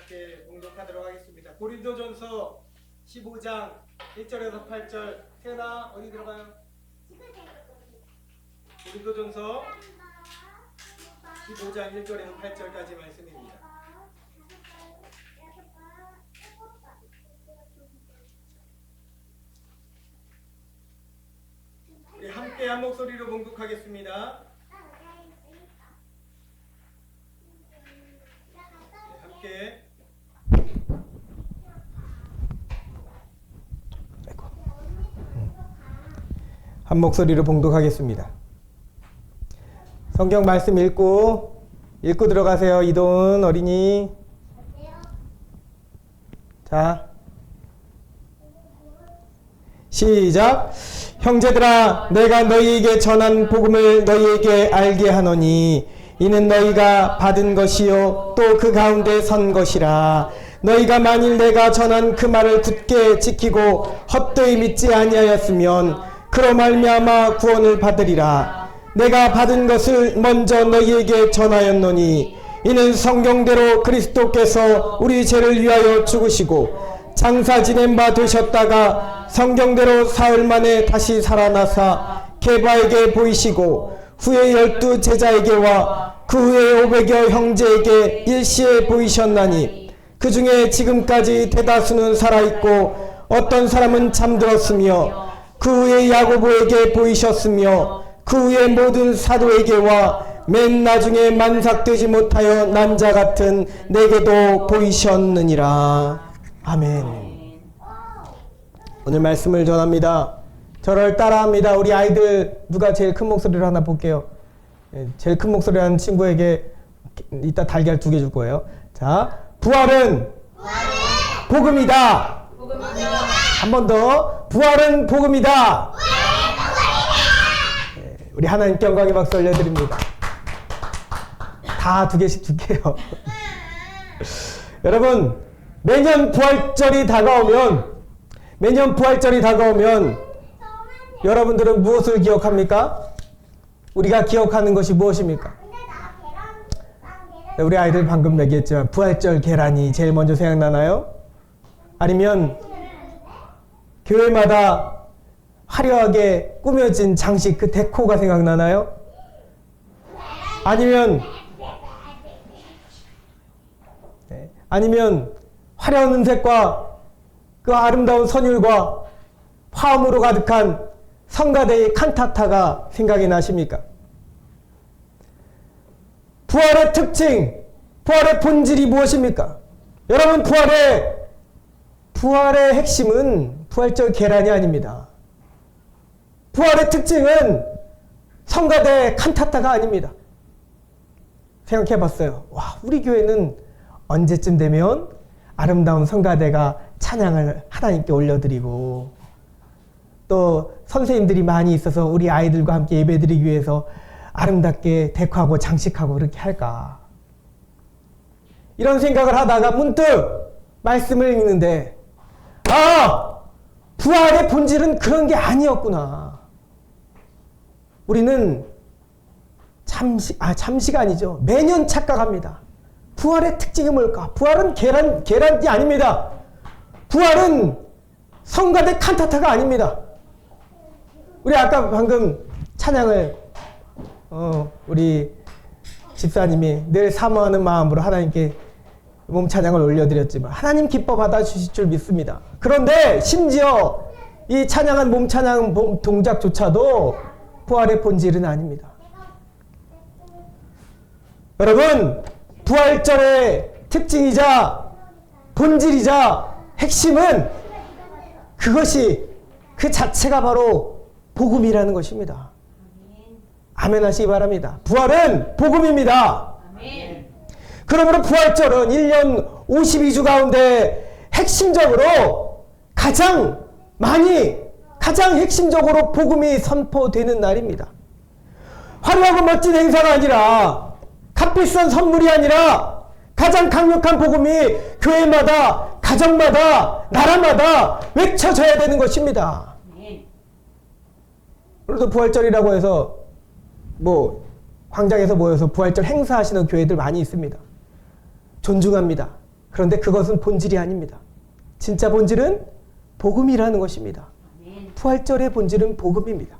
함께 봉독하도록 하겠습니다. 고린도전서 15장 1절에서 8절. 태연아 어디 들어가요? 고린도전서 15장 1절에서 8절까지 말씀입니다. 우리 함께 한 목소리로 봉독하겠습니다. 함께 한 목소리로 봉독하겠습니다. 성경 말씀 읽고 들어가세요. 이도은 어린이. 자, 시작. 형제들아, 내가 너희에게 전한 복음을 너희에게 알게 하노니 이는 너희가 받은 것이요 또 그 가운데 선 것이라. 너희가 만일 내가 전한 그 말을 굳게 지키고 헛되이 믿지 아니하였으면 그로 말미암아 구원을 받으리라. 내가 받은 것을 먼저 너희에게 전하였노니 이는 성경대로 그리스도께서 우리 죄를 위하여 죽으시고 장사 지낸 바 되셨다가 성경대로 사흘 만에 다시 살아나사 게바에게 보이시고 후에 12 제자에게와 그 후에 500여 형제에게 일시에 보이셨나니 그 중에 지금까지 대다수는 살아있고 어떤 사람은 잠들었으며 그 후에 야고보에게 보이셨으며 그 후에 모든 사도에게와 맨 나중에 만삭되지 못하여 난 자 같은 내게도 보이셨느니라. 아멘. 오늘 말씀을 전합니다. 저를 따라합니다. 우리 아이들 누가 제일 큰 목소리로 하나 볼게요. 제일 큰 목소리 하는 친구에게 이따 달걀 2개 줄 거예요. 자, 부활은 복음이다. 한 번 더. 부활은 복음이다. 우리 하나님께 영광의 박수 올려드립니다. 다 2개씩 줄게요. 여러분, 매년 부활절이 다가오면 여러분들은 무엇을 기억합니까? 우리가 기억하는 것이 무엇입니까? 우리 아이들 방금 얘기했지만 부활절 계란이 제일 먼저 생각나나요? 아니면 교회마다 화려하게 꾸며진 장식 그 데코가 생각나나요? 아니면 화려한 은색과 그 아름다운 선율과 화음으로 가득한 성가대의 칸타타가 생각이 나십니까? 부활의 특징, 부활의 본질이 무엇입니까? 여러분, 부활의 핵심은 부활절 계란이 아닙니다. 부활의 특징은 성가대 칸타타가 아닙니다. 생각해 봤어요. 와, 우리 교회는 언제쯤 되면 아름다운 성가대가 찬양을 하나님께 올려드리고 또 선생님들이 많이 있어서 우리 아이들과 함께 예배드리기 위해서 아름답게 데코하고 장식하고 그렇게 할까? 이런 생각을 하다가 문득 말씀을 읽는데 부활의 본질은 그런 게 아니었구나. 우리는 잠시가 아니죠. 매년 착각합니다. 부활의 특징이 뭘까? 부활은 계란이 아닙니다. 부활은 성가대 칸타타가 아닙니다. 우리 아까 방금 찬양을 우리 집사님이 늘 사모하는 마음으로 하나님께 몸 찬양을 올려드렸지만 하나님 기뻐 받아주실 줄 믿습니다. 그런데 심지어 이 찬양한 몸 찬양 동작조차도 부활의 본질은 아닙니다. 여러분, 부활절의 특징이자 본질이자 핵심은 그 자체가 바로 복음이라는 것입니다. 아멘 하시기 바랍니다. 부활은 복음입니다. 아멘. 그러므로 부활절은 1년 52주 가운데 핵심적으로 가장 핵심적으로 복음이 선포되는 날입니다. 화려하고 멋진 행사가 아니라 값비싼 선물이 아니라 가장 강력한 복음이 교회마다 가정마다 나라마다 외쳐져야 되는 것입니다. 오늘도 부활절이라고 해서 광장에서 모여서 부활절 행사하시는 교회들 많이 있습니다. 존중합니다. 그런데 그것은 본질이 아닙니다. 진짜 본질은 복음이라는 것입니다. 부활절의 본질은 복음입니다.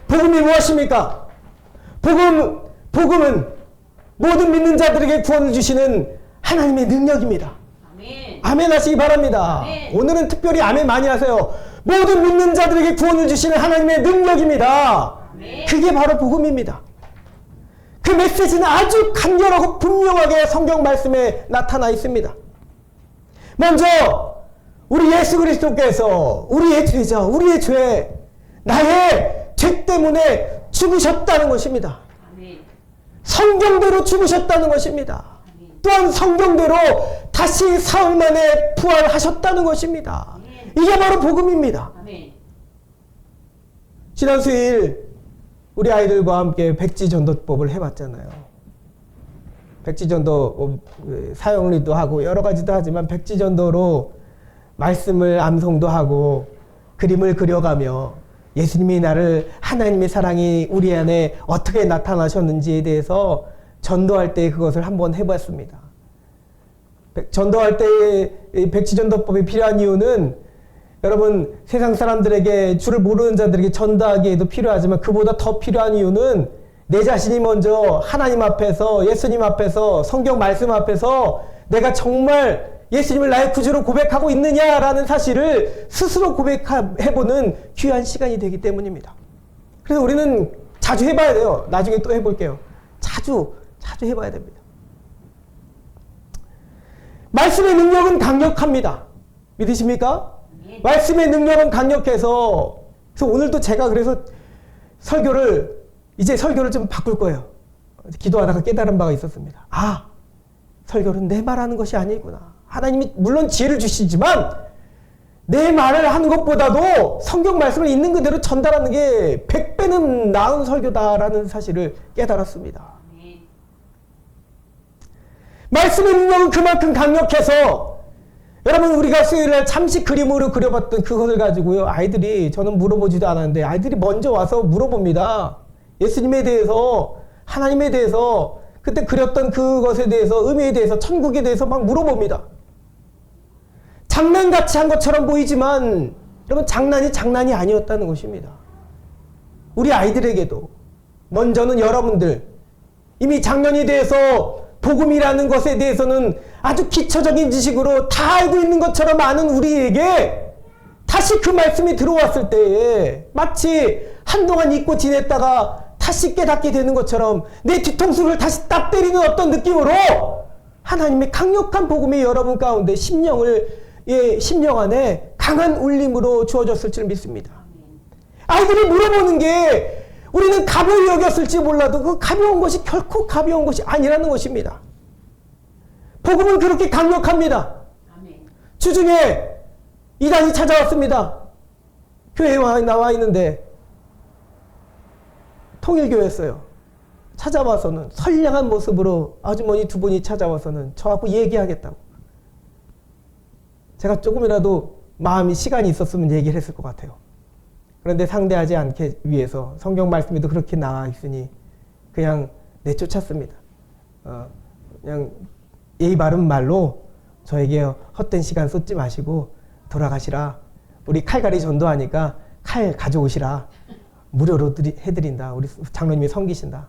복음이 무엇입니까? 복음은 모든 믿는 자들에게 구원을 주시는 하나님의 능력입니다. 아멘 하시기 바랍니다. 오늘은 특별히 아멘 많이 하세요. 모든 믿는 자들에게 구원을 주시는 하나님의 능력입니다. 그게 바로 복음입니다. 그 메시지는 아주 간결하고 분명하게 성경 말씀에 나타나 있습니다. 먼저 우리 예수 그리스도께서 우리의 죄자, 우리의 죄, 나의 죄 때문에 죽으셨다는 것입니다. 성경대로 죽으셨다는 것입니다. 또한 성경대로 다시 사흘 만에 부활하셨다는 것입니다. 이게 바로 복음입니다. 지난 수요일 우리 아이들과 함께 백지전도법을 해봤잖아요. 백지전도 사용리도 하고 여러 가지도 하지만 백지전도로 말씀을 암송도 하고 그림을 그려가며 예수님이 나를 하나님의 사랑이 우리 안에 어떻게 나타나셨는지에 대해서 전도할 때 그것을 한번 해봤습니다. 전도할 때 백지전도법이 필요한 이유는 여러분 세상 사람들에게 주를 모르는 자들에게 전도하기에도 필요하지만 그보다 더 필요한 이유는 내 자신이 먼저 하나님 앞에서 예수님 앞에서 성경 말씀 앞에서 내가 정말 예수님을 나의 구주로 고백하고 있느냐라는 사실을 스스로 고백해보는 귀한 시간이 되기 때문입니다. 그래서 우리는 자주 해봐야 돼요. 나중에 또 해볼게요. 자주 해봐야 됩니다. 말씀의 능력은 강력합니다. 믿으십니까? 말씀의 능력은 강력해서 그래서 오늘도 제가 그래서 이제 설교를 좀 바꿀 거예요. 기도하다가 깨달은 바가 있었습니다. 설교는 내 말하는 것이 아니구나. 하나님이 물론 지혜를 주시지만 내 말을 하는 것보다도 성경 말씀을 있는 그대로 전달하는 게 100배는 나은 설교다라는 사실을 깨달았습니다. 말씀의 능력은 그만큼 강력해서 여러분 우리가 수요일날 참식 그림으로 그려봤던 그것을 가지고요. 아이들이 저는 물어보지도 않았는데 아이들이 먼저 와서 물어봅니다. 예수님에 대해서 하나님에 대해서 그때 그렸던 그것에 대해서 의미에 대해서 천국에 대해서 막 물어봅니다. 장난같이 한 것처럼 보이지만 여러분 장난이 아니었다는 것입니다. 우리 아이들에게도 먼저는 여러분들 이미 작년에 대해서 복음이라는 것에 대해서는 아주 기초적인 지식으로 다 알고 있는 것처럼 아는 우리에게 다시 그 말씀이 들어왔을 때에 마치 한동안 잊고 지냈다가 다시 깨닫게 되는 것처럼 내 뒤통수를 다시 딱 때리는 어떤 느낌으로 하나님의 강력한 복음이 여러분 가운데 심령 안에 강한 울림으로 주어졌을 줄 믿습니다. 아이들이 물어보는 게 우리는 가벼이 여겼을지 몰라도 그 가벼운 것이 결코 가벼운 것이 아니라는 것입니다. 복음은 그렇게 강력합니다. 주중에 이단이 찾아왔습니다. 교회에 나와 있는데 통일교회였어요. 찾아와서는 선량한 모습으로 아주머니 두 분이 찾아와서는 저하고 얘기하겠다고. 제가 조금이라도 마음이 시간이 있었으면 얘기를 했을 것 같아요. 그런데 상대하지 않기 위해서 성경 말씀에도 그렇게 나와 있으니 그냥 내쫓았습니다. 그냥 예의 바른 말로 저에게 헛된 시간 쏟지 마시고 돌아가시라. 우리 칼갈이 전도하니까 칼 가져오시라. 무료로 해드린다. 우리 장로님이 섬기신다.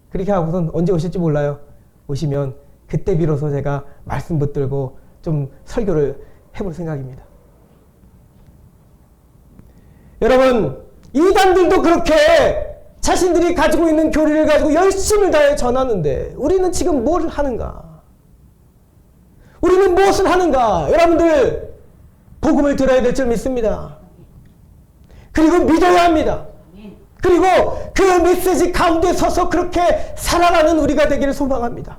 그렇게 하고선 언제 오실지 몰라요. 오시면 그때 비로소 제가 말씀 붙들고 좀 설교를 해볼 생각입니다. 여러분, 이단들도 그렇게 자신들이 가지고 있는 교리를 가지고 열심을 다해 전하는데 우리는 지금 뭘 하는가? 우리는 무엇을 하는가? 여러분들 복음을 들어야 될 줄 믿습니다. 그리고 믿어야 합니다. 그리고 그 메시지 가운데 서서 그렇게 살아가는 우리가 되기를 소망합니다.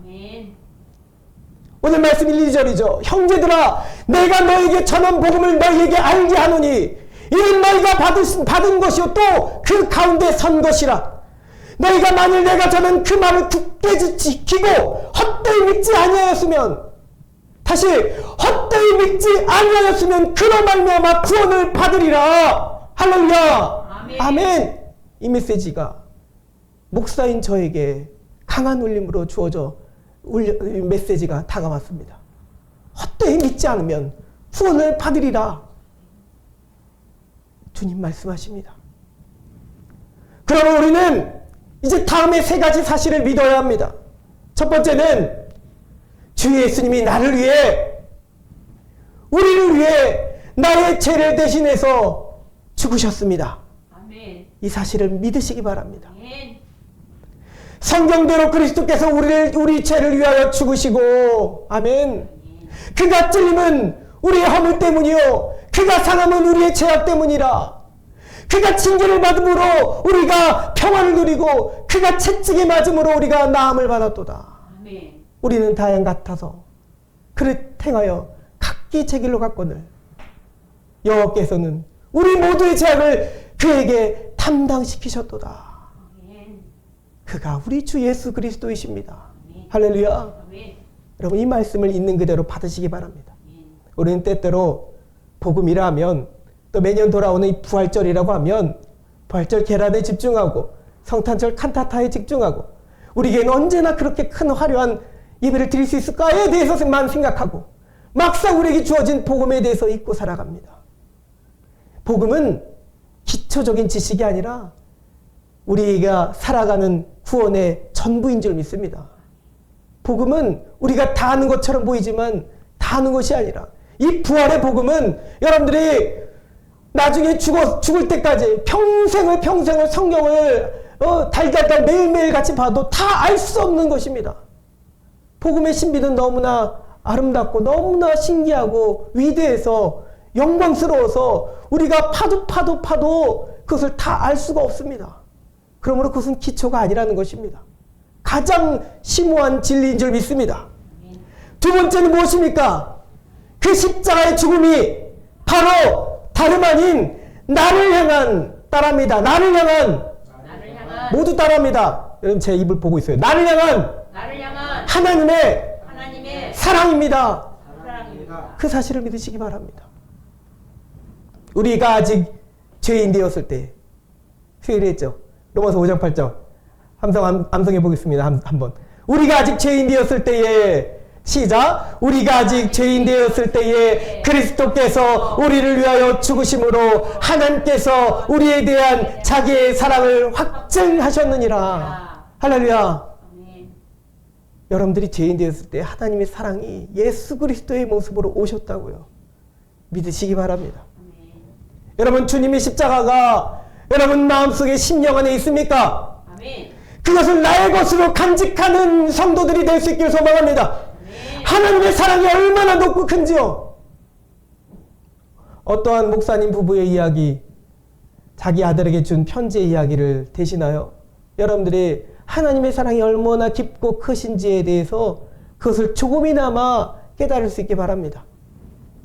오늘 말씀 1, 2절이죠. 형제들아 내가 너에게 전한 복음을 너희에게 알게 하노니 이는 너희가 받은 것이요 또 그 가운데 선 것이라. 너희가 만일 내가 전한 그 말을 굳게 지키고 헛되이 믿지 아니하였으면 다시 헛되이 믿지 아니하였으면 그로 말미암아 구원을 받으리라. 할렐루야. 아멘. 이 메시지가 목사인 저에게 강한 울림으로 주어져 메시지가 다가왔습니다. 헛되이 믿지 않으면 구원을 받으리라. 주님 말씀하십니다. 그러면 우리는 이제 다음에 세 가지 사실을 믿어야 합니다. 첫 번째는 주 예수님이 나를 위해, 우리를 위해 나의 죄를 대신해서 죽으셨습니다. 아멘. 이 사실을 믿으시기 바랍니다. 아멘. 성경대로 그리스도께서 우리 죄를 위하여 죽으시고, 아멘. 그가 찔림은 우리의 허물 때문이요, 그가 상함은 우리의 죄악 때문이라. 그가 징계를 받음으로 우리가 평안을 누리고, 그가 채찍에 맞음으로 우리가 나음을 받았도다. 아멘. 우리는 다 양 같아서 그를 행하여 각기 제 길로 갔거늘 여호와께서는 우리 모두의 죄악을 그에게 담당시키셨도다. 아멘. 그가 우리 주 예수 그리스도이십니다. 아멘. 할렐루야. 아멘. 여러분, 이 말씀을 있는 그대로 받으시기 바랍니다. 아멘. 우리는 때때로 복음이라 하면, 또 매년 돌아오는 이 부활절이라고 하면 부활절 계란에 집중하고 성탄절 칸타타에 집중하고, 우리에게는 언제나 그렇게 큰 화려한 예배를 드릴 수 있을까에 대해서만 생각하고, 막상 우리에게 주어진 복음에 대해서 잊고 살아갑니다. 복음은 기초적인 지식이 아니라 우리가 살아가는 구원의 전부인 줄 믿습니다. 복음은 우리가 다 아는 것처럼 보이지만 다 아는 것이 아니라, 이 부활의 복음은 여러분들이 나중에 죽을 때까지 평생을 성경을 달달달 매일매일 같이 봐도 다 알 수 없는 것입니다. 복음의 신비는 너무나 아름답고 너무나 신기하고 위대해서 영광스러워서 우리가 파도 그것을 다 알 수가 없습니다. 그러므로 그것은 기초가 아니라는 것입니다. 가장 심오한 진리인 줄 믿습니다. 두 번째는 무엇입니까? 그 십자가의 죽음이 바로 다름 아닌 나를 향한 따라합니다. 나를 향한 모두 따라합니다. 여러분, 제 입을 보고 있어요. 나를 향한 하나님의 사랑입니다. 사랑입니다. 그 사실을 믿으시기 바랍니다. 우리가 아직 죄인 되었을 때, 수요일에 했죠. 로마서 5장 8절 암송해 보겠습니다. 한번. 우리가 아직 죄인 되었을 때에, 시작. 우리가 아직 죄인 되었을 때에 그리스도께서 우리를 위하여 죽으심으로 하나님께서 우리에 대한 자기의 사랑을 확증하셨느니라. 할렐루야. 아멘. 여러분들이 죄인 되었을 때 하나님의 사랑이 예수 그리스도의 모습으로 오셨다고요. 믿으시기 바랍니다. 아멘. 여러분, 주님의 십자가가 여러분 마음속에 심령 안에 있습니까? 아멘. 그것을 나의 것으로 간직하는 성도들이 될 수 있기를 소망합니다. 하나님의 사랑이 얼마나 높고 큰지요. 어떠한 목사님 부부의 이야기, 자기 아들에게 준 편지의 이야기를 대신하여 여러분들이 하나님의 사랑이 얼마나 깊고 크신지에 대해서 그것을 조금이나마 깨달을 수 있게 바랍니다.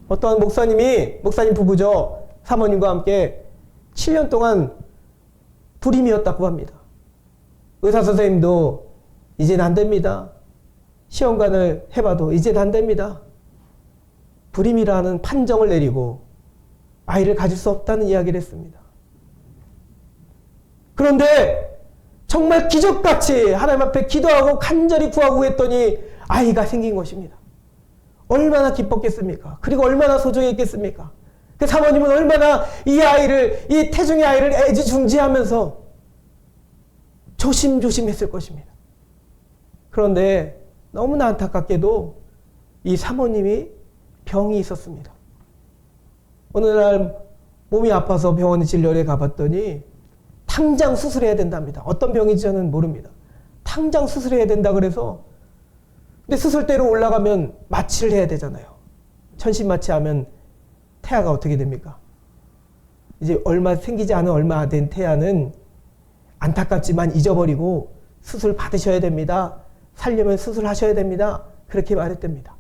어떠한 목사님 부부죠. 사모님과 함께 7년 동안 불임이었다고 합니다. 의사 선생님도 이젠 안 됩니다. 시험관을 해봐도 이젠 안 됩니다. 불임이라는 판정을 내리고 아이를 가질 수 없다는 이야기를 했습니다. 그런데 정말 기적같이 하나님 앞에 기도하고 간절히 구하고 했더니 아이가 생긴 것입니다. 얼마나 기뻤겠습니까? 그리고 얼마나 소중했겠습니까? 그 사모님은 얼마나 이 태중의 아이를 애지중지하면서 조심조심했을 것입니다. 그런데 너무나 안타깝게도 이 사모님이 병이 있었습니다. 어느 날 몸이 아파서 병원에 진료를 가봤더니 당장 수술해야 된답니다. 어떤 병인지 저는 모릅니다. 당장 수술해야 된다 그래서, 근데 수술대로 올라가면 마취를 해야 되잖아요. 천신 마취하면 태아가 어떻게 됩니까? 이제 생기지 않은 얼마 된 태아는 안타깝지만 잊어버리고 수술 받으셔야 됩니다. 살려면 수술하셔야 됩니다. 그렇게 말했답니다.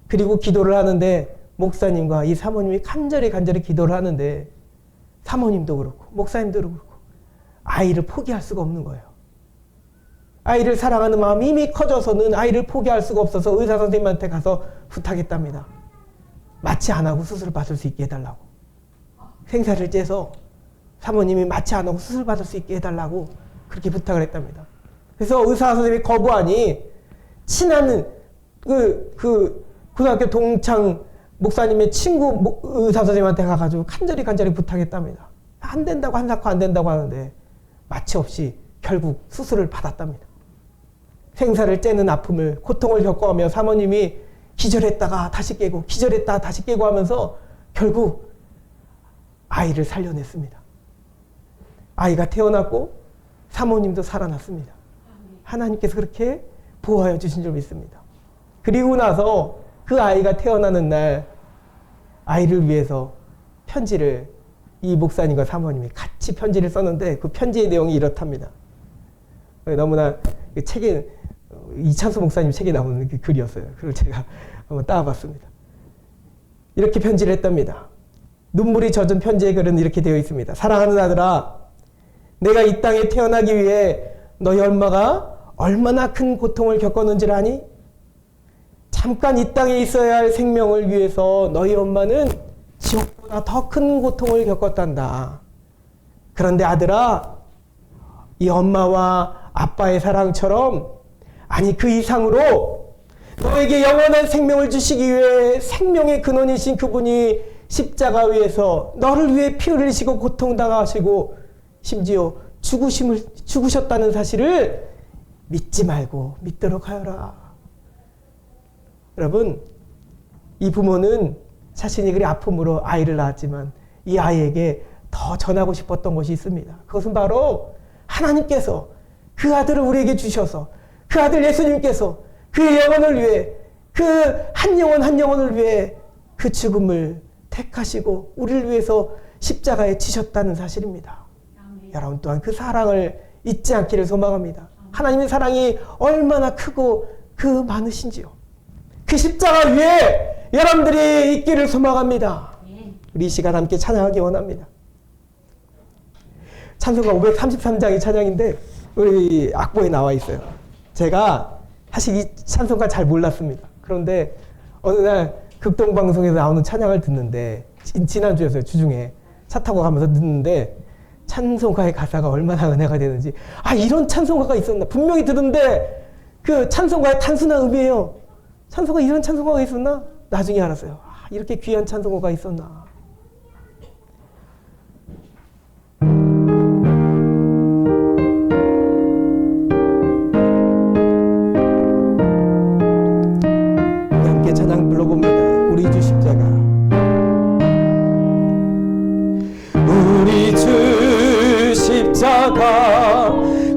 그리고 기도를 하는데 목사님과 이 사모님이 간절히 기도를 하는데 사모님도 그렇고 목사님도 그렇고 아이를 포기할 수가 없는 거예요. 아이를 사랑하는 마음이 이미 커져서는 아이를 포기할 수가 없어서 의사 선생님한테 가서 부탁했답니다. 마취 안 하고 수술 받을 수 있게 해달라고. 생사를 째서 사모님이 마취 안 하고 수술 받을 수 있게 해달라고 그렇게 부탁을 했답니다. 그래서 의사 선생님이 거부하니 친한 고등학교 동창 목사님의 친구 의사 선생님한테 가가지고 간절히 부탁했답니다. 안 된다고 한사코 안 된다고 하는데 마취 없이 결국 수술을 받았답니다. 생사를 째는 아픔을 고통을 겪어가며 사모님이 기절했다가 다시 깨고 기절했다가 다시 깨고 하면서 결국 아이를 살려냈습니다. 아이가 태어났고 사모님도 살아났습니다. 하나님께서 그렇게 보호하여 주신 줄 믿습니다. 그리고 나서 그 아이가 태어나는 날 아이를 위해서 편지를 이 목사님과 사모님이 같이 편지를 썼는데 그 편지의 내용이 이렇답니다. 너무나 책에 이찬수 목사님 책에 나오는 그 글이었어요. 그걸 제가 한번 따와봤습니다. 이렇게 편지를 했답니다. 눈물이 젖은 편지의 글은 이렇게 되어 있습니다. 사랑하는 아들아, 내가 이 땅에 태어나기 위해 너희 엄마가 얼마나 큰 고통을 겪었는지를 아니? 잠깐 이 땅에 있어야 할 생명을 위해서 너희 엄마는 지옥보다 더 큰 고통을 겪었단다. 그런데 아들아, 이 엄마와 아빠의 사랑처럼, 아니 그 이상으로 너에게 영원한 생명을 주시기 위해 생명의 근원이신 그분이 십자가 위에서 너를 위해 피 흘리시고 고통당하시고 심지어 죽으셨다는 사실을 믿지 말고 믿도록 하여라. 여러분, 이 부모는 자신이 그리 아픔으로 아이를 낳았지만 이 아이에게 더 전하고 싶었던 것이 있습니다. 그것은 바로 하나님께서 그 아들을 우리에게 주셔서 그 아들 예수님께서 그의 영혼을 위해 그 한 영혼을 위해 그 죽음을 택하시고 우리를 위해서 십자가에 지셨다는 사실입니다. 여러분 또한 그 사랑을 잊지 않기를 소망합니다. 하나님의 사랑이 얼마나 크고 그 많으신지요. 그 십자가 위에 여러분들이 있기를 소망합니다. 우리 이 시간 함께 찬양하기 원합니다. 찬송가 533장이 찬양인데 우리 악보에 나와 있어요. 제가 사실 이 찬송가 잘 몰랐습니다. 그런데 어느 날 극동방송에서 나오는 찬양을 듣는데 지난주였어요. 주중에 차 타고 가면서 듣는데 찬송가의 가사가 얼마나 은혜가 되는지, 아 이런 찬송가가 있었나. 분명히 들은데 그 찬송가의 단순한 의미예요. 찬송가 이런 찬송가가 있었나? 나중에 알았어요. 아, 이렇게 귀한 찬송가가 있었나. 함께 찬양 불러봅니다. 우리 주 십자가. 우리 주 십자가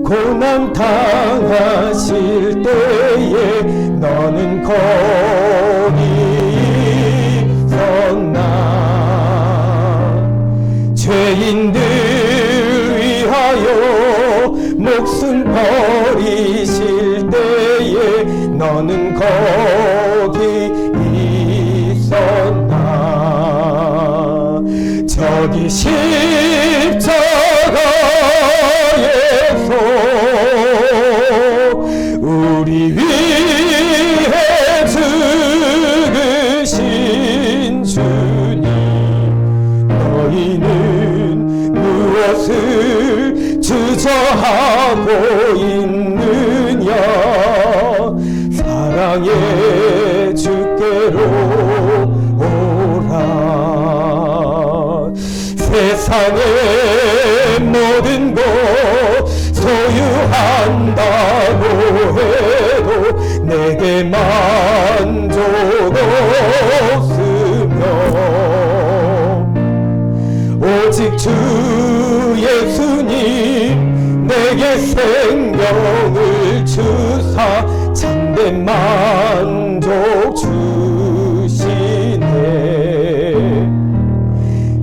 고난 당하실 때에 너는 거기 있었나. 죄인들 위하여 목숨 버리실 때에 너는 거기 있었나. 저기 십자가에서 우리 위해 죽으신 주님, 너희는 무엇을 주저하고 있느냐. 사랑의 주께로 오라. 세상의 모든 것 소유한다고 해도 내게 만족 없으며 오직 주 예수님 내게 생명을 주사 참된 만족 주시네.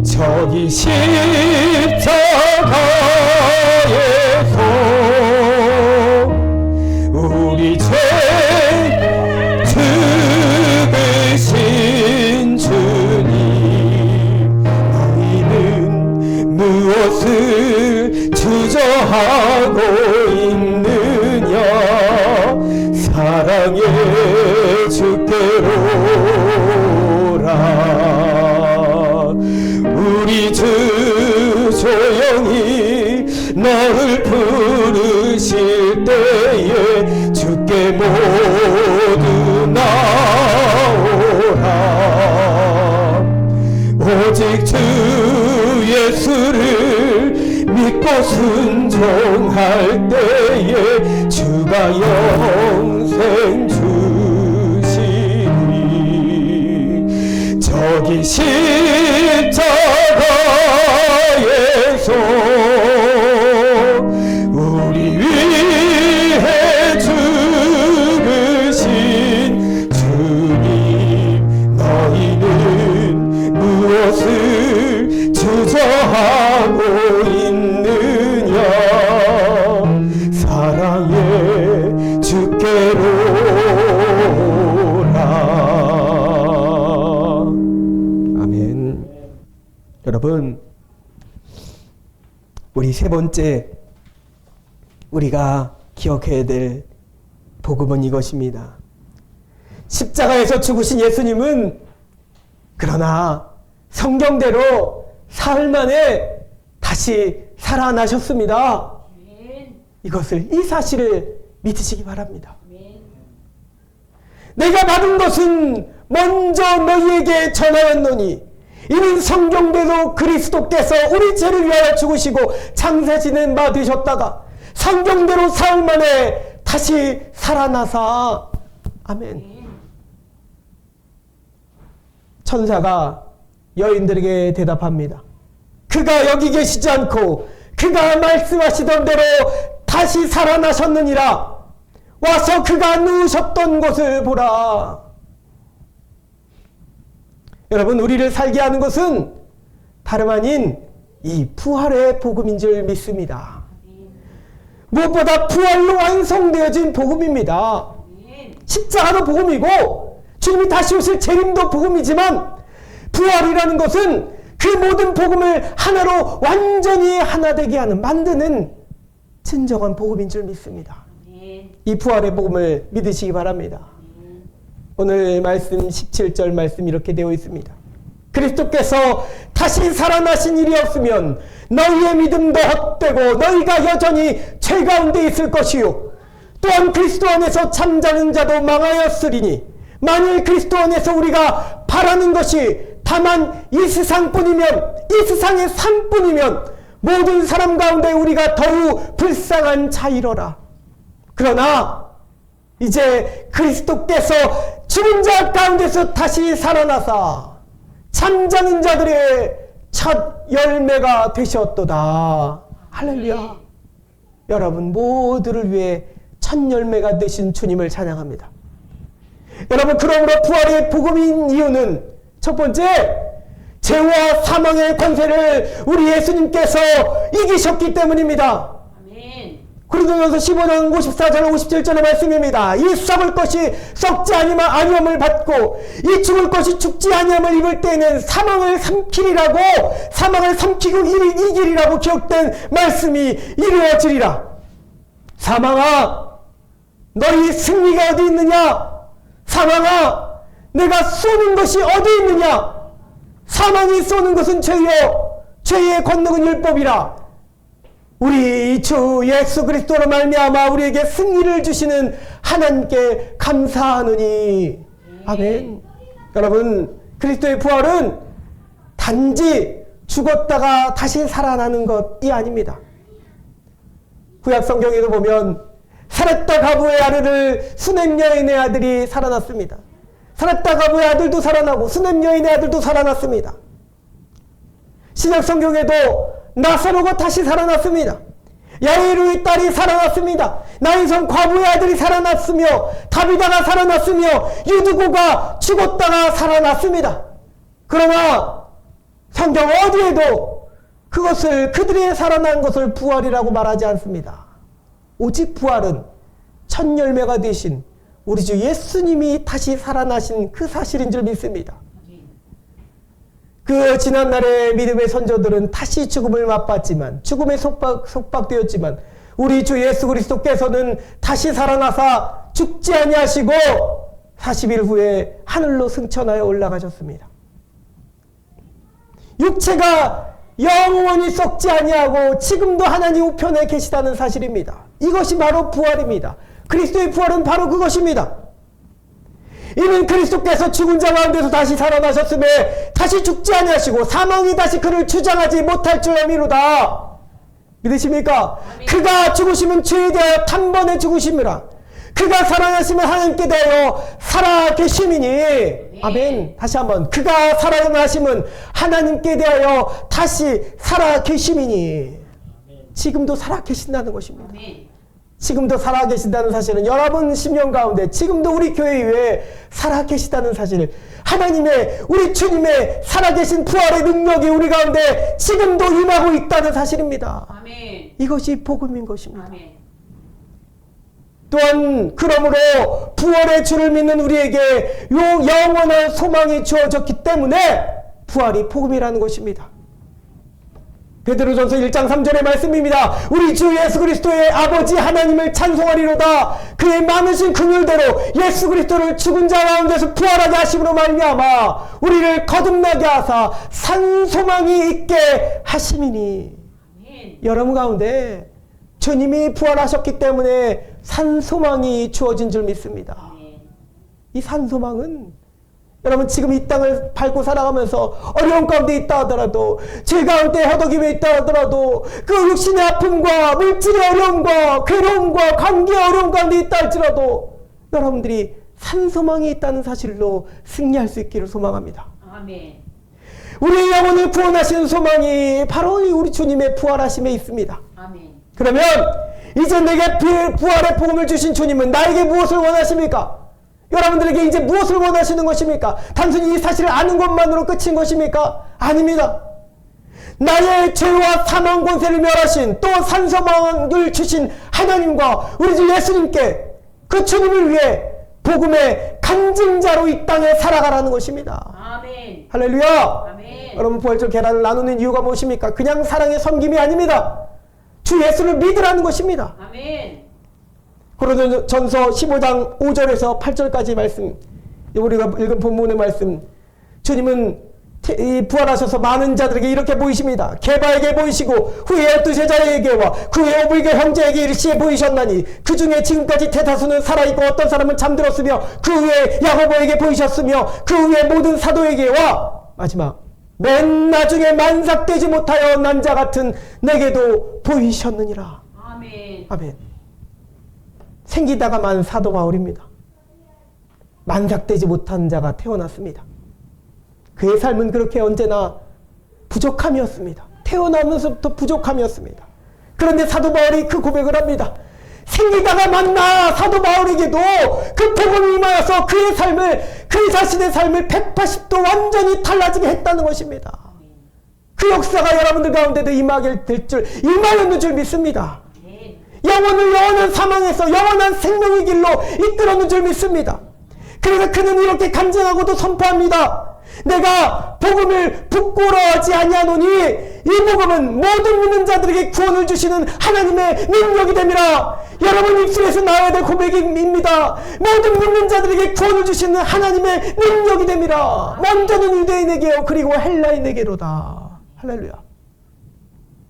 저기 십자가에서 우리 죄 죽으신 주님, 너희는 무엇을 주저하고 있느냐. 사랑의 주께로 오라. 우리 주 조용히 너를 부르실 때에 주께 모두 나오라. 오직 주 예수를 믿고 순종할 때에 주가 영생 주시니 저기 십자가에서 우리 위해 죽으신 주님, 너희는 무엇을 주저하고 있느냐? 사랑해 주께로라. 아멘. 여러분, 우리 세 번째 우리가 기억해야 될 복음은 이것입니다. 십자가에서 죽으신 예수님은 그러나 성경대로 사흘 만에 다시 살아나셨습니다. 이것을, 이 사실을 믿으시기 바랍니다. 내가 받은 것은 먼저 너희에게 전하였노니 이는 성경대로 그리스도께서 우리 죄를 위하여 죽으시고 장사지는 바 되셨다가 성경대로 사흘 만에 다시 살아나사. 아멘. 천사가 여인들에게 대답합니다. 그가 여기 계시지 않고 그가 말씀하시던 대로 다시 살아나셨느니라. 와서 그가 누우셨던 곳을 보라. 여러분, 우리를 살게 하는 것은 다름 아닌 이 부활의 복음인 줄 믿습니다. 무엇보다 부활로 완성되어진 복음입니다. 십자가도 복음이고 주님이 다시 오실 재림도 복음이지만 부활이라는 것은 그 모든 복음을 하나로 완전히 하나 되게 하는, 만드는 진정한 복음인 줄 믿습니다. 이 부활의 복음을 믿으시기 바랍니다. 오늘 말씀 17절 말씀 이렇게 되어 있습니다. 그리스도께서 다시 살아나신 일이 없으면 너희의 믿음도 헛되고 너희가 여전히 죄 가운데 있을 것이요 또한 그리스도 안에서 잠자는 자도 망하였으리니 만일 그리스도 안에서 우리가 바라는 것이 다만 이 세상뿐이면, 이 세상의 삶뿐이면 모든 사람 가운데 우리가 더욱 불쌍한 자이러라. 그러나 이제 그리스도께서 죽은 자 가운데서 다시 살아나사 잠자는 자들의 첫 열매가 되셨도다. 할렐루야. 여러분 모두를 위해 첫 열매가 되신 주님을 찬양합니다. 여러분, 그러므로 부활의 복음인 이유는 첫 번째, 죄와 사망의 권세를 우리 예수님께서 이기셨기 때문입니다. 고린도전서 15장 54절 57절의 말씀입니다. 이 썩을 것이 썩지 아니함을 받고 이 죽을 것이 죽지 아니함을 입을 때에는 사망을 삼키리라고, 사망을 삼키고 이기리라고 기록된 말씀이 이루어지리라. 사망아, 너희 승리가 어디 있느냐? 사망아, 내가 쏘는 것이 어디 있느냐? 사망이 쏘는 것은 죄요, 죄의 권능은 율법이라. 우리 주 예수 그리스도로 말미암아 우리에게 승리를 주시는 하나님께 감사하노니. 아멘. 여러분, 그리스도의 부활은 단지 죽었다가 다시 살아나는 것이 아닙니다. 구약 성경에도 보면 사렙다 가부의 아들을 수넴 여인의 아들이 살아났습니다. 사렙다 가부의 아들도 살아나고 수넴 여인의 아들도 살아났습니다. 신약 성경에도 나사로가 다시 살아났습니다. 야이루의 딸이 살아났습니다. 나인성 과부의 아들이 살아났으며 다비다가 살아났으며 유두고가 죽었다가 살아났습니다. 그러나 성경 어디에도 그것을, 그들이 살아난 것을 부활이라고 말하지 않습니다. 오직 부활은 첫 열매가 되신 우리 주 예수님이 다시 살아나신 그 사실인 줄 믿습니다. 그 지난날의 믿음의 선조들은 다시 죽음을 맛봤지만, 죽음에 속박되었지만 우리 주 예수 그리스도께서는 다시 살아나사 죽지 아니하시고 40일 후에 하늘로 승천하여 올라가셨습니다. 육체가 영원히 썩지 아니하고 지금도 하나님 우편에 계시다는 사실입니다. 이것이 바로 부활입니다. 그리스도의 부활은 바로 그것입니다. 이는 그리스도께서 죽은 자 가운데서 다시 살아나셨음에 다시 죽지 아니하시고 사망이 다시 그를 주장하지 못할 줄 아미로다. 믿으십니까? 그가 죽으시면 죄에 대하여 단번에 죽으심이라. 그가 살아나시면 하나님께 대하여 살아계심이니. 아멘. 다시 한번. 그가 살아나시면 하나님께 대하여 다시 살아계심이니. 지금도 살아계신다는 것입니다. 지금도 살아계신다는 사실은 여러분 심령 가운데 지금도 우리 교회 위에 살아계시다는 사실, 하나님의 우리 주님의 살아계신 부활의 능력이 우리 가운데 지금도 임하고 있다는 사실입니다. 아멘. 이것이 복음인 것입니다. 아멘. 또한 그러므로 부활의 주를 믿는 우리에게 영원한 소망이 주어졌기 때문에 부활이 복음이라는 것입니다. 베드로전서 1장 3절의 말씀입니다. 우리 주 예수 그리스도의 아버지 하나님을 찬송하리로다. 그의 많으신 긍휼대로 예수 그리스도를 죽은 자 가운데서 부활하게 하심으로 말미암아 우리를 거듭나게 하사 산 소망이 있게 하심이니. 아멘. 여러분 가운데 주님이 부활하셨기 때문에 산 소망이 주어진 줄 믿습니다. 아멘. 이 산 소망은 여러분 지금 이 땅을 밟고 살아가면서 어려운 가운데 있다 하더라도, 죄 가운데 허덕임에 있다 하더라도, 그 육신의 아픔과 물질의 어려움과 괴로움과 관계의 어려움 가운데 있다 할지라도 여러분들이 산소망이 있다는 사실로 승리할 수 있기를 소망합니다. 아멘. 우리의 영혼을 구원하시는 소망이 바로 우리 주님의 부활하심에 있습니다. 아멘. 그러면 이제 내게 부활의 복음을 주신 주님은 나에게 무엇을 원하십니까? 여러분들에게 이제 무엇을 원하시는 것입니까? 단순히 이 사실을 아는 것만으로 끝인 것입니까? 아닙니다. 나의 죄와 사망 권세를 멸하신 또 산소망을 주신 하나님과 우리 주 예수님께, 그 주님을 위해 복음의 간증자로 이 땅에 살아가라는 것입니다. 아멘. 할렐루야. 아멘. 여러분 부활절 계란을 나누는 이유가 무엇입니까? 그냥 사랑의 섬김이 아닙니다. 주 예수를 믿으라는 것입니다. 아멘. 고린도전서 15장 5절에서 8절까지 말씀, 우리가 읽은 본문의 말씀, 주님은 부활하셔서 많은 자들에게 이렇게 보이십니다. 게바에게 보이시고 후에 12제자에게와 그 후에 5불교 형제에게 일시에 보이셨나니 그 중에 지금까지 대다수는 살아있고 어떤 사람은 잠들었으며 그 후에 야고보에게 보이셨으며 그 후에 모든 사도에게와 마지막 맨 나중에 만삭되지 못하여 난 자 같은 내게도 보이셨느니라. 아멘. 아멘. 생기다가 만 사도 바울입니다. 만삭되지 못한 자가 태어났습니다. 그의 삶은 그렇게 언제나 부족함이었습니다. 태어나면서부터 부족함이었습니다. 그런데 사도 바울이 그 고백을 합니다. 생기다가 만나 사도 바울에게도 그 복음이 임하여서 그의 삶을, 그 자신의 삶을 180도 완전히 달라지게 했다는 것입니다. 그 역사가 여러분들 가운데도 임하게 될 줄, 임하였는 줄 믿습니다. 영혼을 영원한 사망에서 영원한 생명의 길로 이끌었는 줄 믿습니다. 그래서 그는 이렇게 간증하고도 선포합니다. 내가 복음을 부끄러워하지 아니하노니 이 복음은 모든 믿는 자들에게 구원을 주시는 하나님의 능력이 됨이라. 여러분 입술에서 나와야 될 고백입니다. 모든 믿는 자들에게 구원을 주시는 하나님의 능력이 됨이라. 먼저는 유대인에게요 그리고 헬라인에게로다. 할렐루야.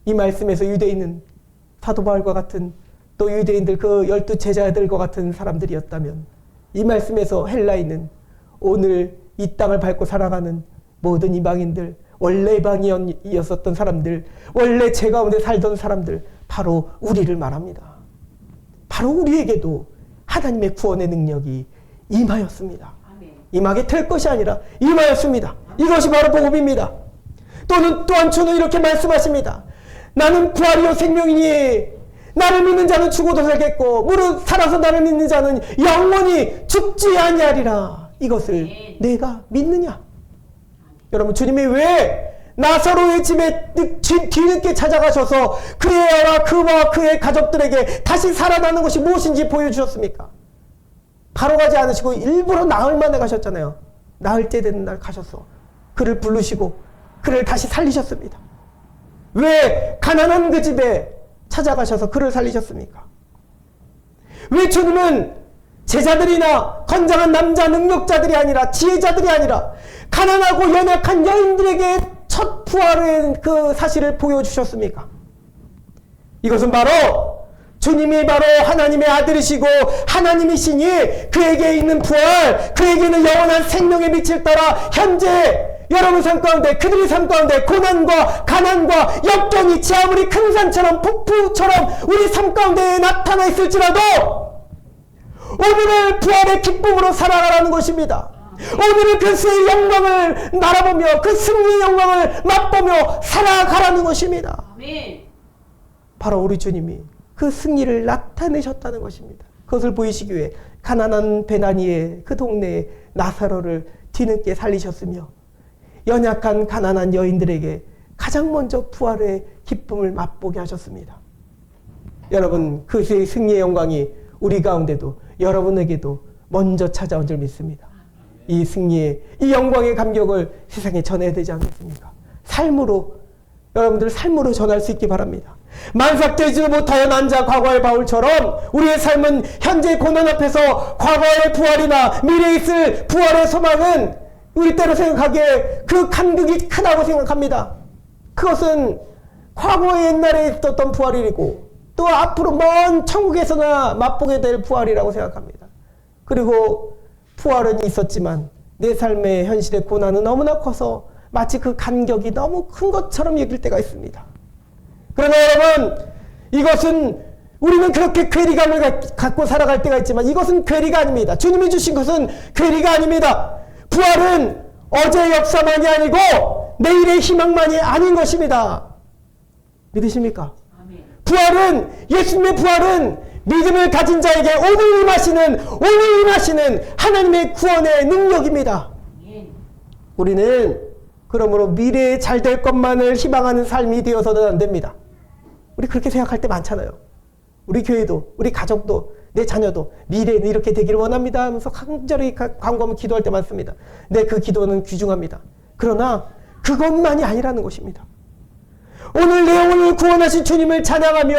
이 말씀에서 유대인은 사도 바울과 같은, 또 유대인들 그 12제자들과 같은 사람들이었다면, 이 말씀에서 헬라인은 오늘 이 땅을 밟고 살아가는 모든 이방인들, 원래 이방인이었었던 사람들, 원래 죄 가운데 살던 사람들, 바로 우리를 말합니다. 바로 우리에게도 하나님의 구원의 능력이 임하였습니다. 임하게 될 것이 아니라 임하였습니다. 이것이 바로 복음입니다. 또한 주는 이렇게 말씀하십니다. 나는 부활이요 생명이니 나를 믿는 자는 죽어도 살겠고 무릇 살아서 나를 믿는 자는 영원히 죽지 아니하리라. 이것을 내가 믿느냐? 여러분 주님이 왜 나사로의 집에 뒤늦게 찾아가셔서 그와 그의 가족들에게 다시 살아나는 것이 무엇인지 보여주셨습니까? 바로 가지 않으시고 일부러 나흘 만에 가셨잖아요. 나흘째 되는 날 가셔서 그를 부르시고 그를 다시 살리셨습니다. 왜 가난한 그 집에 찾아가셔서 그를 살리셨습니까? 왜 주님은 제자들이나 건장한 남자 능력자들이 아니라 지혜자들이 아니라 가난하고 연약한 여인들에게 첫 부활의 그 사실을 보여주셨습니까? 이것은 바로 주님이 바로 하나님의 아들이시고 하나님이시니 그에게 있는 부활, 그에게는 영원한 생명의 빛을 따라 현재 여러분 삶 가운데, 그들의 삶 가운데 고난과 가난과 역경이 지 아무리 큰 산처럼 폭풍처럼 우리 삶 가운데 나타나 있을지라도 오늘을 부활의 기쁨으로 살아가라는 것입니다. 오늘을 그리스도의 영광을 바라보며 그 승리의 영광을 맛보며 살아가라는 것입니다. 아멘. 바로 우리 주님이 그 승리를 나타내셨다는 것입니다. 그것을 보이시기 위해 가난한 베나니의 그 동네에 나사로를 뒤늦게 살리셨으며 연약한 가난한 여인들에게 가장 먼저 부활의 기쁨을 맛보게 하셨습니다. 여러분, 그 승리의 영광이 우리 가운데도 여러분에게도 먼저 찾아온 줄 믿습니다. 이 승리의, 이 영광의 감격을 세상에 전해야 되지 않겠습니까? 삶으로, 여러분들 삶으로 전할 수 있기 바랍니다. 만삭되지 못하여 난자 과거의 바울처럼 우리의 삶은 현재 고난 앞에서 과거의 부활이나 미래에 있을 부활의 소망은 우리 때로 생각하기에 그 간극이 크다고 생각합니다. 그것은 과거의 옛날에 있었던 부활이고 또 앞으로 먼 천국에서나 맛보게 될 부활이라고 생각합니다. 그리고 부활은 있었지만 내 삶의 현실의 고난은 너무나 커서 마치 그 간격이 너무 큰 것처럼 여길 때가 있습니다. 그러나 여러분, 이것은 우리는 그렇게 괴리감을 갖고 살아갈 때가 있지만 이것은 괴리가 아닙니다. 주님이 주신 것은 괴리가 아닙니다. 부활은 어제의 역사만이 아니고 내일의 희망만이 아닌 것입니다. 믿으십니까? 아멘. 부활은, 예수님의 부활은 믿음을 가진 자에게 오늘 임하시는 하나님의 구원의 능력입니다. 아멘. 우리는 그러므로 미래에 잘 될 것만을 희망하는 삶이 되어서는 안 됩니다. 우리 그렇게 생각할 때 많잖아요. 우리 교회도, 우리 가족도, 내 자녀도 미래는 이렇게 되기를 원합니다 하면서 간절히 간구하며 기도할 때 많습니다. 네, 그 기도는 귀중합니다. 그러나 그것만이 아니라는 것입니다. 오늘 내 영혼을 구원하신 주님을 찬양하며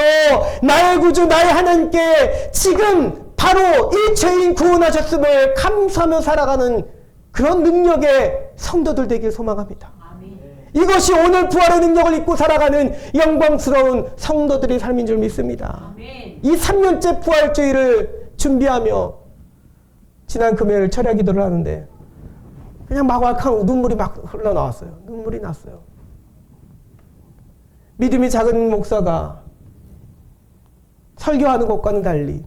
나의 구주 나의 하나님께 지금 바로 이 죄인 구원하셨음을 감사하며 살아가는 그런 능력의 성도들 되길 소망합니다. 아멘. 이것이 오늘 부활의 능력을 입고 살아가는 영광스러운 성도들의 삶인 줄 믿습니다. 아멘. 이 3년째 부활주의를 준비하며 지난 금요일 철야 기도를 하는데 그냥 막확한 눈물이 막 흘러나왔어요. 눈물이 났어요. 믿음이 작은 목사가 설교하는 것과는 달리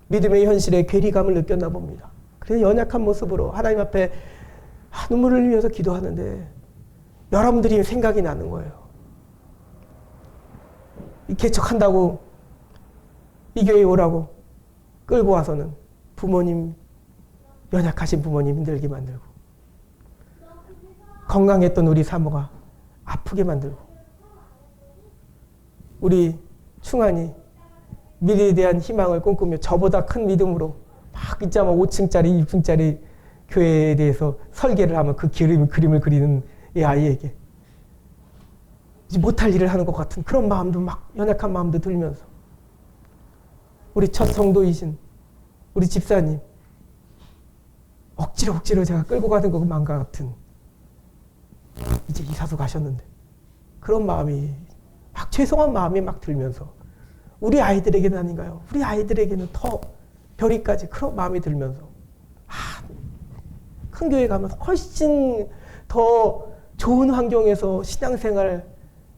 믿음의 현실에 괴리감을 느꼈나 봅니다. 그래서 연약한 모습으로 하나님 앞에 눈물을 흘리면서 기도하는데 여러분들이 생각이 나는 거예요. 이 개척한다고 이 교회에 오라고 끌고 와서는 부모님, 연약하신 부모님 힘들게 만들고 건강했던 우리 사모가 아프게 만들고 우리 충환이 미래에 대한 희망을 꿈꾸며 저보다 큰 믿음으로 막 있자마 5층짜리 6층짜리 교회에 대해서 설계를 하면 그 그림을 그리는 이 아이에게 이제 못할 일을 하는 것 같은 그런 마음도 막 연약한 마음도 들면서 우리 첫 성도이신 우리 집사님 억지로 제가 끌고 가는 것만 같은 이제 이사도 가셨는데 그런 마음이 막 죄송한 마음이 막 들면서 우리 아이들에게는 아닌가요? 우리 아이들에게는 더 별이까지 그런 마음이 들면서 큰 교회 가면 훨씬 더 좋은 환경에서 신앙생활,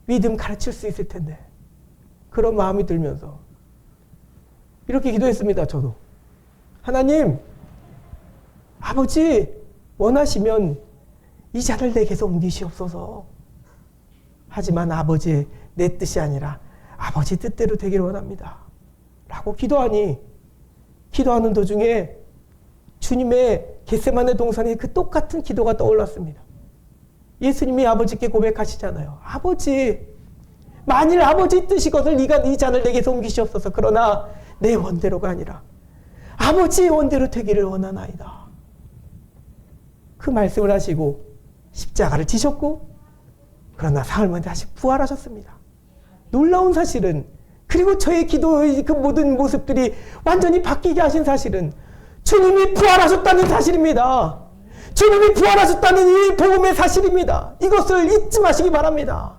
믿음 가르칠 수 있을 텐데 그런 마음이 들면서 이렇게 기도했습니다. 저도 하나님, 아버지 원하시면 이 자를 내게서 옮기시옵소서. 하지만 아버지의 내 뜻이 아니라 아버지 뜻대로 되기를 원합니다. 라고 기도하니 기도하는 도중에 주님의 겟세마네 동산의 그 똑같은 기도가 떠올랐습니다. 예수님이 아버지께 고백하시잖아요. 아버지, 만일 아버지 뜻이거든 네가 이 잔을 내게서 옮기시옵소서. 그러나 내 원대로가 아니라 아버지의 원대로 되기를 원하나이다. 그 말씀을 하시고 십자가를 지셨고 그러나 사흘 만에 다시 부활하셨습니다. 놀라운 사실은 그리고 저의 기도의 그 모든 모습들이 완전히 바뀌게 하신 사실은 주님이 부활하셨다는 사실입니다. 주님이 부활하셨다는 이 복음의 사실입니다. 이것을 잊지 마시기 바랍니다.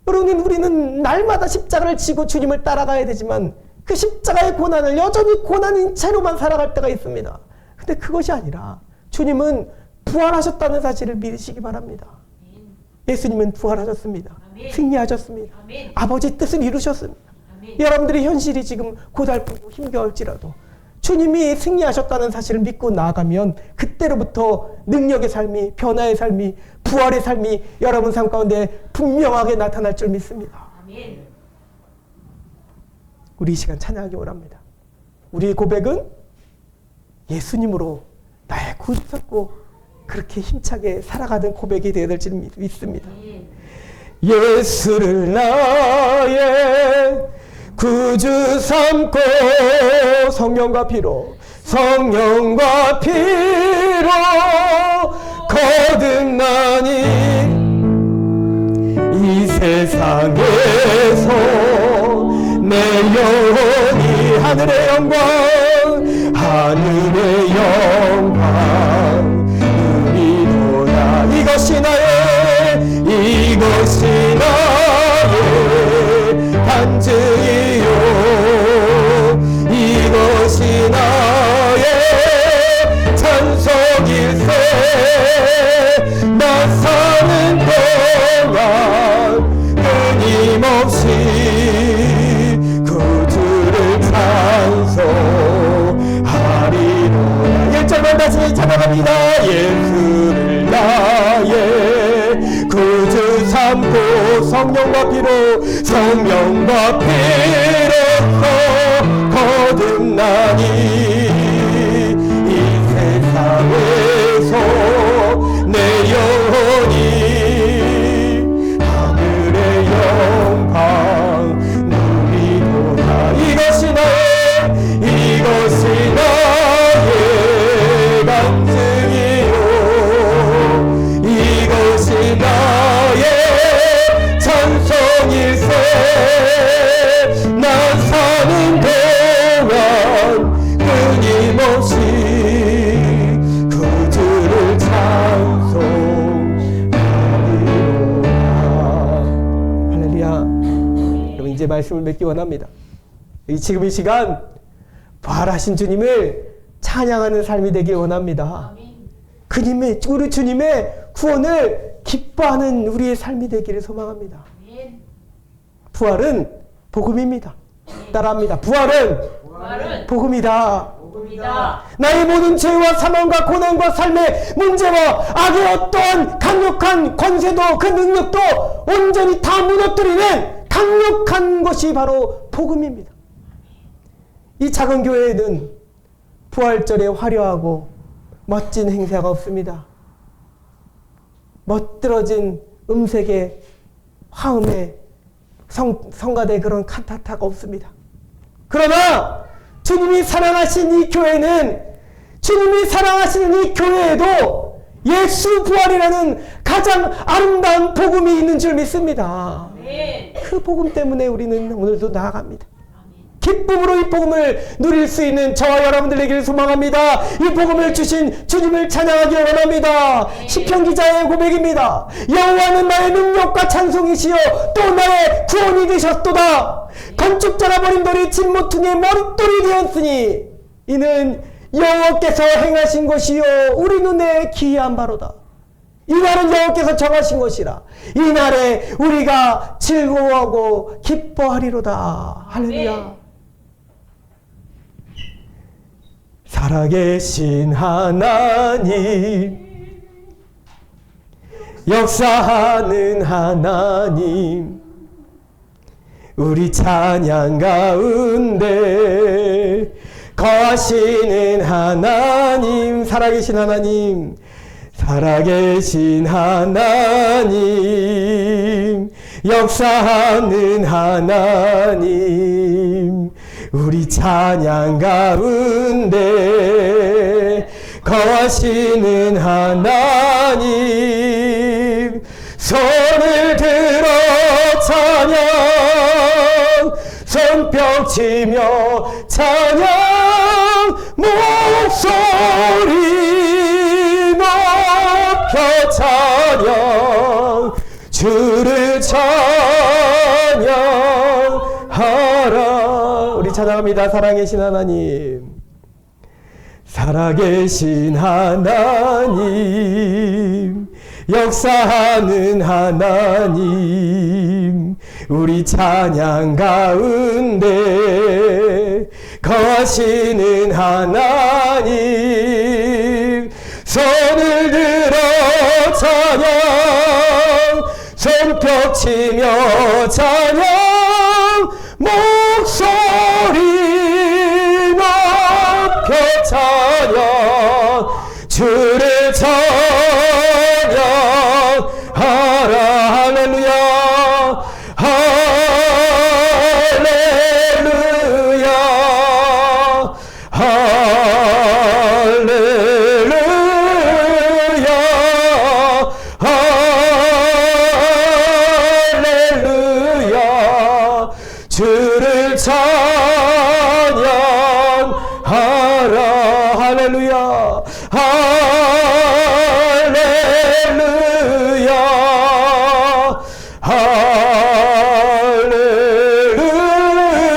여러분, 우리는 날마다 십자가를 지고 주님을 따라가야 되지만 그 십자가의 고난을 여전히 고난인 채로만 살아갈 때가 있습니다. 근데 그것이 아니라 주님은 부활하셨다는 사실을 믿으시기 바랍니다. 예수님은 부활하셨습니다. 아멘. 승리하셨습니다. 아멘. 아버지 뜻을 이루셨습니다. 아멘. 여러분들의 현실이 지금 고달프고 힘겨울지라도 주님이 승리하셨다는 사실을 믿고 나아가면 그때로부터 능력의 삶이, 변화의 삶이, 부활의 삶이 여러분 삶 가운데 분명하게 나타날 줄 믿습니다. 아멘. 우리 이 시간 찬양하기 원합니다. 우리의 고백은 예수님으로 나의 구주 삼고 그렇게 힘차게 살아가는 고백이 되어야 될 줄 믿습니다. 아멘. 예수를 나의 구주 삼고 성령과 피로 거듭나니 이 세상에서 내 영혼이 하늘의 영광 누리도다. 이것이 나의 간증이요 이것이 나의 찬송일세. 나 사는 동안 끊임없이 구주를 찬송하리로다. 1절만 다시 찬양합니다. 예수를 나의 구주 삼고 성령과 피로 거듭나니 이 세상에서 내 영혼이 하늘의 영광 누리도다. 이것이 나의 간증이요 이것이 나의 찬송일세. 나 사는 동안 끊임없이 구주를 찬송하리로다. 할렐루야. 여러분 이제 말씀을 맺기 원합니다. 지금 이 시간 부활하신 주님을 찬양하는 삶이 되길 원합니다. 아멘. 우리 주님의 구원을 기뻐하는 우리의 삶이 되기를 소망합니다. 아멘. 부활은 복음입니다. 따라합니다. 부활은 부활은 복음이다. 복음이다. 나의 모든 죄와 사망과 고난과 삶의 문제와 악의 어떠한 강력한 권세도 그 능력도 온전히 다 무너뜨리는 강력한 것이 바로 복음입니다. 이 작은 교회에는 부활절에 화려하고 멋진 행사가 없습니다. 멋들어진 음색의 화음의 성가대 그런 칸타타가 없습니다. 그러나 주님이 사랑하신 이 교회는 주님이 사랑하시는 이 교회에도 예수 부활이라는 가장 아름다운 복음이 있는 줄 믿습니다. 아멘. 그 복음 때문에 우리는 오늘도 나아갑니다. 기쁨으로 이 복음을 누릴 수 있는 저와 여러분들 되기를 소망합니다. 이 복음을 주신 주님을 찬양하기 원합니다. 시편 기자의 고백입니다. 여호와는 나의 능력과 찬송이시여 또 나의 구원이 되셨도다. 건축자가 버린 돌이 진모퉁이의 머릿돌이 되었으니 이는 여호와께서 행하신 것이요 우리 눈에 기이한 바로다. 이 날은 여호와께서 정하신 것이라 이 날에 우리가 즐거워하고 기뻐하리로다. 할렐루야. 살아계신 하나님, 역사하는 하나님, 우리 찬양 가운데 거하시는 하나님, 살아계신 하나님, 살아계신 하나님, 역사하는 하나님, 우리 찬양 가운데 거하시는 하나님, 손을 들어 찬양, 손뼉치며 찬양, 목소리 높여 찬양, 주를 찬양하라. 우리 찬양 찬양합니다. 살아계신 하나님, 살아계신 하나님, 역사하는 하나님, 우리 찬양 가운데 거하시는 하나님, 손을 들어 찬양, 손뼉치며 찬양, 목소리 높여 찬양, 주를 찬양하라. 할렐루야, 할렐루야, 할렐루야, 할렐루야, 주를 찬양하라. 할렐루야, 할렐루야,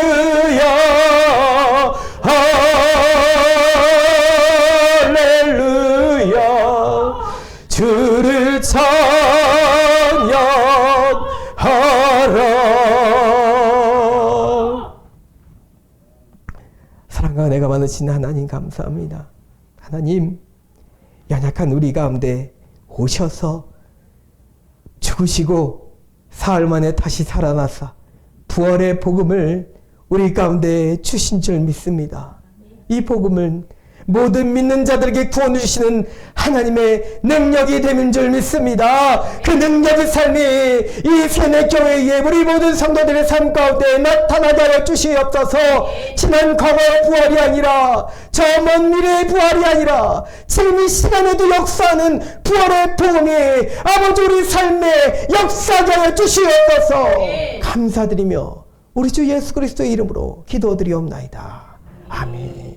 할렐루야, 할렐루야, 주를 찬양하라. 사랑과 내가 많으신 하나님 감사합니다. 하나님, 연약한 우리 가운데 오셔서 죽으시고 사흘 만에 다시 살아나사 부활의 복음을 우리 가운데 주신 줄 믿습니다. 이 복음은 모든 믿는 자들에게 구원을 주시는 하나님의 능력이 되는 줄 믿습니다. 그 능력의 삶이 이 세뇌교회에 우리 모든 성도들의 삶 가운데 나타나게 하여 주시옵소서. 지난 과거의 부활이 아니라 저 먼 미래의 부활이 아니라 지금 이 시간에도 역사하는 부활의 복음이 아버지 우리 삶에 역사하게 하여 주시옵소서. 감사드리며 우리 주 예수 그리스도의 이름으로 기도드리옵나이다. 아멘.